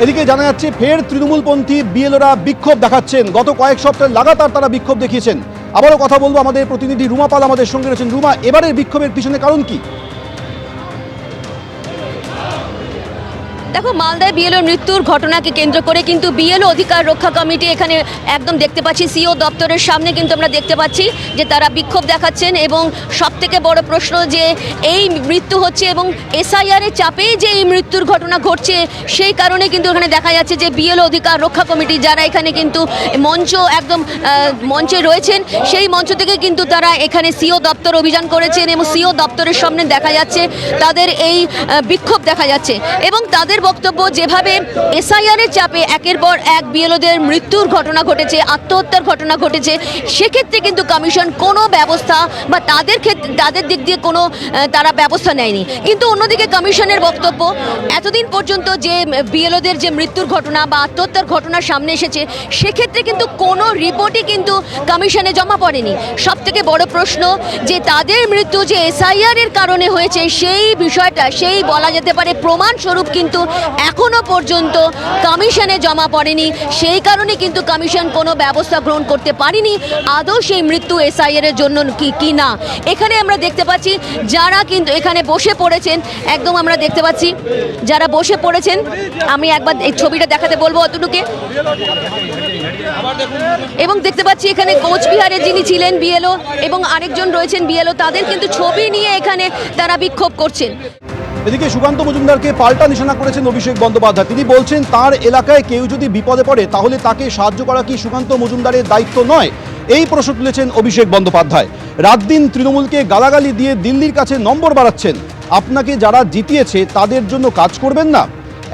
এদিকে জানা যাচ্ছে ফের তৃণমূলপন্থী বিএলওরা বিক্ষোভ দেখাচ্ছেন। গত কয়েক সপ্তাহ লাগাতার তারা বিক্ষোভ দেখিয়েছেন। আবারও কথা বলবো, আমাদের প্রতিনিধি রুমা পাল আমাদের সঙ্গে রয়েছেন। রুমা, এবারের বিক্ষোভের পিছনে কারণ কি? দেখো, মালদায় বিএলও মৃত্যুর ঘটনাকে কেন্দ্র করে কিন্তু বিএলও অধিকার রক্ষা কমিটি এখানে একদম দেখতে পাচ্ছি সিও দপ্তরের সামনে কিন্তু আমরা দেখতে পাচ্ছি যে তারা বিক্ষোভ দেখাচ্ছেন। এবং সবথেকে বড় প্রশ্ন যে এই মৃত্যু হচ্ছে এবং এসআইআর এর চাপেই যে এই মৃত্যুর ঘটনা ঘটছে, সেই কারণে কিন্তু এখানে দেখা যাচ্ছে যে বিএলও অধিকার রক্ষা কমিটি যারা এখানে কিন্তু মঞ্চ একদম মঞ্চে রয়েছেন, সেই মঞ্চ থেকে কিন্তু তারা এখানে সিও দপ্তর অভিযান করেছেন এবং সিও দপ্তরের সামনে দেখা যাচ্ছে তাদের এই বিক্ষোভ দেখা যাচ্ছে। এবং তাদের বক্তব্য, যেভাবে এসআইআর এর চাপে একের পর এক বিএলওদের মৃত্যুর ঘটনা ঘটেছে, আত্মহত্যার ঘটনা ঘটেছে, সেক্ষেত্রে কিন্তু কমিশন কোনো ব্যবস্থা বা তাদের দিক দিয়ে কোনো তারা ব্যবস্থা নেয়নি। কিন্তু অন্যদিকে কমিশনের বক্তব্য, এতদিন পর্যন্ত যে বিএলওদের যে মৃত্যুর ঘটনা বা আত্মহত্যার ঘটনা সামনে এসেছে, সেক্ষেত্রে কিন্তু কোনো রিপোর্টই কিন্তু কমিশনে জমা পড়েনি। সবথেকে বড় প্রশ্ন যে তাদের মৃত্যু যে এসআইআর এর কারণে হয়েছে, সেই বিষয়টা, সেই বলা যেতে পারে প্রমাণস্বরূপ কিন্তু এখনো পর্যন্ত কমিশনে জমা পড়েনি। সেই কারণে কিন্তু কমিশন কোনো ব্যবস্থা গ্রহণ করতে পারেনি আদৌ সেই মৃত্যু এসআইআর এর জন্য কি না। এখানে আমরা দেখতে পাচ্ছি যারা কিন্তু এখানে বসে পড়েছেন, একদম আমরা দেখতে পাচ্ছি যারা বসে পড়েছেন। আমি একবার এই ছবিটা দেখাতে বলবো অতটুকে। এবং দেখতে পাচ্ছি এখানে কোচবিহারে যিনি ছিলেন বিএলও এবং আরেকজন রয়েছেন বিএলও, তাদের কিন্তু ছবি নিয়ে এখানে তারা বিক্ষোভ করছেন। এদিকে সুকান্ত মজুমদারকে পাল্টা নিশানা করেছেন অভিষেক বন্দ্যোপাধ্যায়। তিনি বলছেন তার এলাকায় কেউ যদি বিপদে পড়ে তাহলে তাকে সাহায্য করা কি সুকান্ত মজুমদারের দায়িত্ব নয়? এই প্রশ্ন তুলেছেন অভিষেক বন্দ্যোপাধ্যায়। রাত দিন তৃণমূলকে গালাগালি দিয়ে দিল্লির কাছে নম্বর বাড়াচ্ছেন। আপনাকে যারা জিতিয়েছে তাদের জন্য কাজ করবেন না?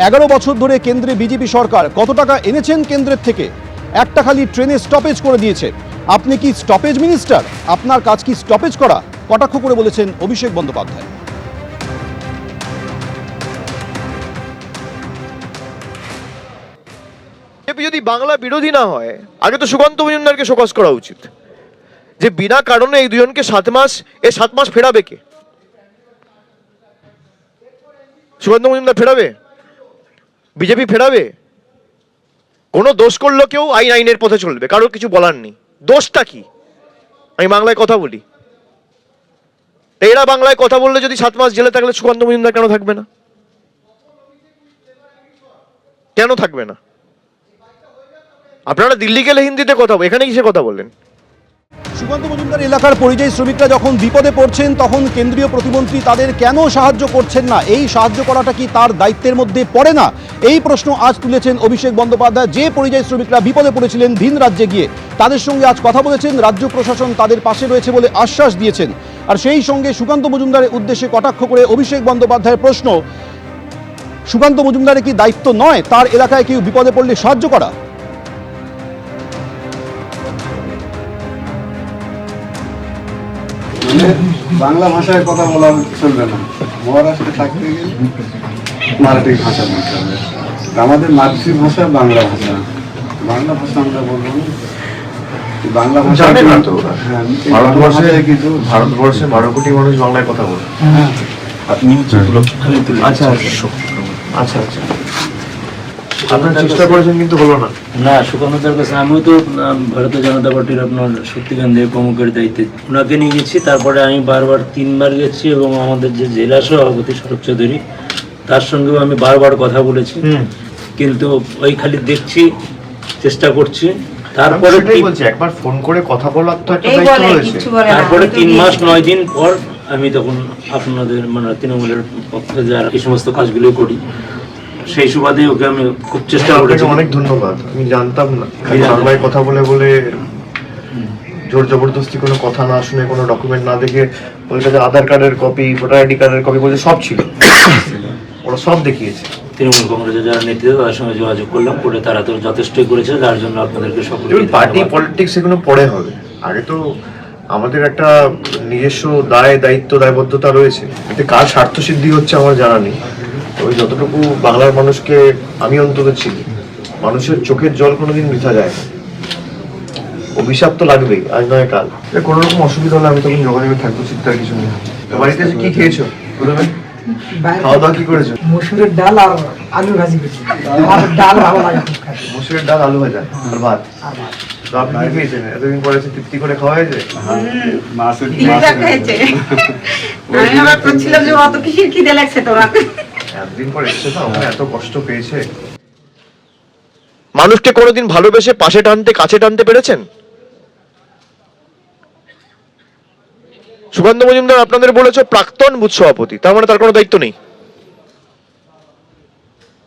11 বছর ধরে কেন্দ্রে বিজেপি সরকার কত টাকা এনেছেন কেন্দ্রের থেকে? একটা খালি ট্রেনে স্টপেজ করে দিয়েছে। আপনি কি স্টপেজ মিনিস্টার? আপনার কাজ কি স্টপেজ করা? কটাক্ষ করে বলেছেন অভিষেক বন্দ্যোপাধ্যায়। যদি বাংলা বিরোধী না হয়, আগে তো সুকান্ত মজুমদারকে শোকজ করা উচিত। যে বিনা কারণে এই দুজনকে 7 মাস ফেরাবে কে? সুকান্ত মজুমদার ফেরাবে? বিজেপি ফেরাবে? কোনো দোষ করলো কেউ আইনের পথে চলবে, কারোর কিছু বলার নেই। দোষটা কি? আমি বাংলায় কথা বলি, এরা বাংলায় কথা বললে যদি 7 মাস জেলে থাকলে সুকান্ত মজুমদার কেন থাকবে না? কেন থাকবে না? আপনারা দিল্লি গেলে হিন্দিতে কথা বলেন, এখানে কিসে কথা বলেন? সুকান্ত মজুমদার এলাকার পরিযায়ী শ্রমিকরা যখন বিপদে পড়ছেন তখন কেন্দ্রীয় প্রতিমন্ত্রী তাদের কেন সাহায্য করছেন না? এই সাহায্য করাটা কি তার দায়িত্বের মধ্যে পড়ে না? এই প্রশ্ন আজ তুলেছেন অভিষেক বন্দ্যোপাধ্যায়। যে পরিযায়ী শ্রমিকরা বিপদে পড়েছিলেন ভিন রাজ্যে গিয়ে, তাদের সঙ্গে আজ কথা বলেছেন। রাজ্য প্রশাসন তাদের পাশে রয়েছে বলে আশ্বাস দিয়েছেন। আর সেই সঙ্গে সুকান্ত মজুমদারের উদ্দেশ্যে কটাক্ষ করে অভিষেক বন্দ্যোপাধ্যায়ের প্রশ্ন, সুকান্ত মজুমদারের কি দায়িত্ব নয় তার এলাকায় কেউ বিপদে পড়লে সাহায্য করা? বাংলা ভাষায় কথা বলা চলবে না। মহারাষ্ট্রে থাকতে গেলে মারাঠি ভাষা বলতে হবে। আমাদের মাতৃভাষা বাংলা ভাষা। বাংলা ভাষা আমরা বলবো না। বাংলা ভাষা ভারতবর্ষে 12 কোটি মানুষ বাংলায় কথা বলে। আচ্ছা আচ্ছা আচ্ছা, আপনারা চেষ্টা করেছেন কিন্তু হলো না। না, সুকান্তদার কাছে আমিও তো ভারতীয় জনতা পার্টির আপনার শক্তিকান্ত দেব প্রমুখের দায়িত্বে ওনাকে নিয়ে গেছি। তারপরে আমি 3বার গেছি এবং আমাদের যে জেলা সভাপতি শরৎ চৌধুরী, তার সঙ্গেও আমি বারবার কথা বলেছি। কিন্তু ওই খালি দেখছি, চেষ্টা করছি। তারপরে একবার ফোন করে কথা বলার তো একটা দায়িত্ব রয়েছে। তারপরে 3 মাস 9 দিন পর আমি তখন আপনাদের মানে তৃণমূলের পক্ষে যারা এই সমস্ত কাজগুলো করি, সেই সুবাদে ওকে আমি খুব চেষ্টা করেছি। অনেক ধন্যবাদ। আমি জানতাম না বাংলায় কথা বলে জোর জবরদস্তি কোনো কথা না শুনে, কোনো ডকুমেন্ট না দেখে, ওর কাছে আধার কার্ডের কপি, ভোটার আইডি কার্ডের কপি বলতে সব ছিল, ওরা সব দেখিয়েছে। তৃণমূল কংগ্রেসের যারা নেতৃত্ব, তার সঙ্গে যোগাযোগ করলাম, করে তারা তো যথেষ্টই করেছে। তার জন্য আপনাদেরকে সকল পার্টি পলিটিক্স এগুলো পরে হবে, আগে তো আমাদের একটা নিজস্ব দায়িত্ব দায়বদ্ধতা রয়েছে। এতে কার স্বার্থ সিদ্ধি হচ্ছে আমার জানা নেই। ওই যতটুকু বাংলার মানুষকে আমি অন্তত চিনি, মানুষের চোখের জল কোনোদিন বৃথা যায় না। অভিশাপ তো লাগবেই, আজ নয় কাল। কোনো রকম অসুবিধা হলে আমি তখন যোগাযোগে থাকবো, চিন্তার কিছু নেই। বাড়িতে কি খেয়েছো? খাওয়া দাওয়া কি করেছো? মসুরের ডাল আর আলু ভাজি করছি। আমার ডাল ভালো লাগে খুব খাই। মসুরের ডাল, আলু ভাজা আর ভাত। আর ভাত। তো আপনি কি খেয়েছেন? এতদিন পরে এসে তৃপ্তি করে খাওয়া হয়েছে? মাছের তিনটা খেয়েছে। আমি আবার করছিলাম যে অত কিসের খিদে লাগছে তোরা। এতদিন পরে এসছে তো, ওখানে এত কষ্ট পেয়েছে। মানুষকে কোনোদিন ভালোবেসে পাশে টানতে, কাছে টানতে পেরেছেন? সুকান্ত মজুমদার আপনাদের বলেছে প্রাক্তন বুথ সভাপতি, তার মানে তার কোনো দায়িত্ব নেই?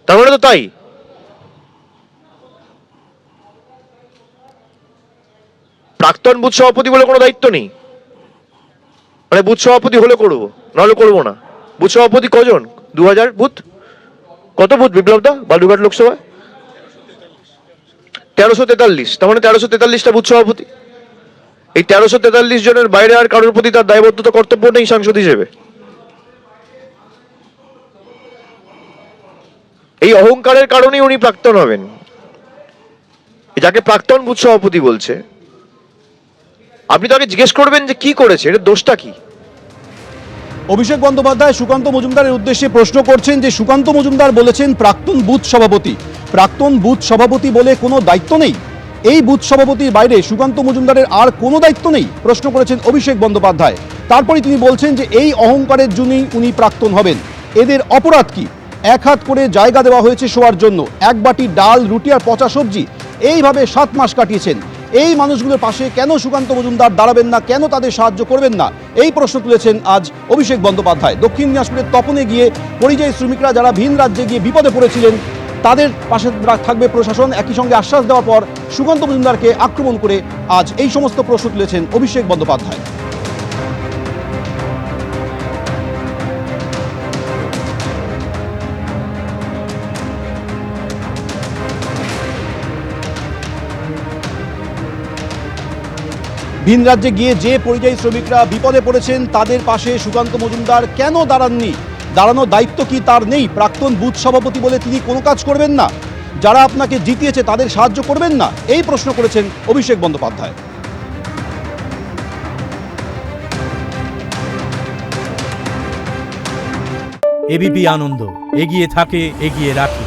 তার মানে তো তাই। প্রাক্তন বুথ সভাপতি বলে কোনো দায়িত্ব নেই, মানে বুথ সভাপতি হলে করবো, নাহলে করবো না। বুথ সভাপতি কজন? 2000 বুথ। কত বুথ বিপ্লব দা বালুরঘাট লোকসভায়? 1343। তার মানে 1343টা বুথ সভাপতি। এই 1343 জনের বাইরে আর কারোর প্রতি তার দায়বদ্ধতা, কর্তব্য নেই সাংসদ হিসেবে? এই অহংকারের কারণেই উনি প্রাক্তন হবেন। যাকে প্রাক্তন বুথ সভাপতি বলছে, আপনি তাকে জিজ্ঞেস করবেন যে কি করেছে, এর দোষটা কি? অভিষেক বন্দ্যোপাধ্যায় সুকান্ত মজুমদারের উদ্দেশ্যে প্রশ্ন করছেন যে সুকান্ত মজুমদার বলেছেন প্রাক্তন বুথ সভাপতি। প্রাক্তন বুথ সভাপতি বলে কোনো দায়িত্ব নেই? এই বুথ সভাপতির বাইরে সুকান্ত মজুমদারের আর কোনো দায়িত্ব নেই, প্রশ্ন করেছেন অভিষেক বন্দ্যোপাধ্যায়। তারপরে তিনি বলছেন যে এই অহংকারের জন্যই উনি প্রাক্তন হবেন। এদের অপরাধ কি? এক হাত করে জায়গা দেওয়া হয়েছে শোয়ার জন্য, এক বাটি ডাল, রুটি আর পচা সবজি, এইভাবে 7 মাস কাটিয়েছেন। এই মানুষগুলোর পাশে কেন সুকান্ত মজুমদার দাঁড়াবেন না, কেন তাদের সাহায্য করবেন না, এই প্রশ্ন তুলেছেন আজ অভিষেক বন্দ্যোপাধ্যায়। দক্ষিণ দিনাজপুরের তপনে গিয়ে পরিযায়ী শ্রমিকরা যারা ভিন রাজ্যে গিয়ে বিপদে পড়েছিলেন, তাদের পাশে থাকবে প্রশাসন, একই সঙ্গে আশ্বাস দেওয়ার পর সুকান্ত মজুমদারকে আক্রমণ করে আজ এই সমস্ত প্রশ্ন তুলেছেন অভিষেক বন্দ্যোপাধ্যায়। ভিন রাজ্যে গিয়ে যে পরিযায়ী শ্রমিকরা বিপদে পড়েছেন, তাদের পাশে সুকান্ত মজুমদার কেন দাঁড়াননি? দাঁড়ানোর দায়িত্ব কি তার নেই? প্রাক্তন বুথ সভাপতি বলে তিনি কোনো কাজ করবেন না? যারা আপনাকে জিতিয়েছে তাদের সাহায্য করবেন না? এই প্রশ্ন করেছেন অভিষেক বন্দ্যোপাধ্যায়। এবিপি আনন্দ, এগিয়ে থাকে, এগিয়ে রাখে।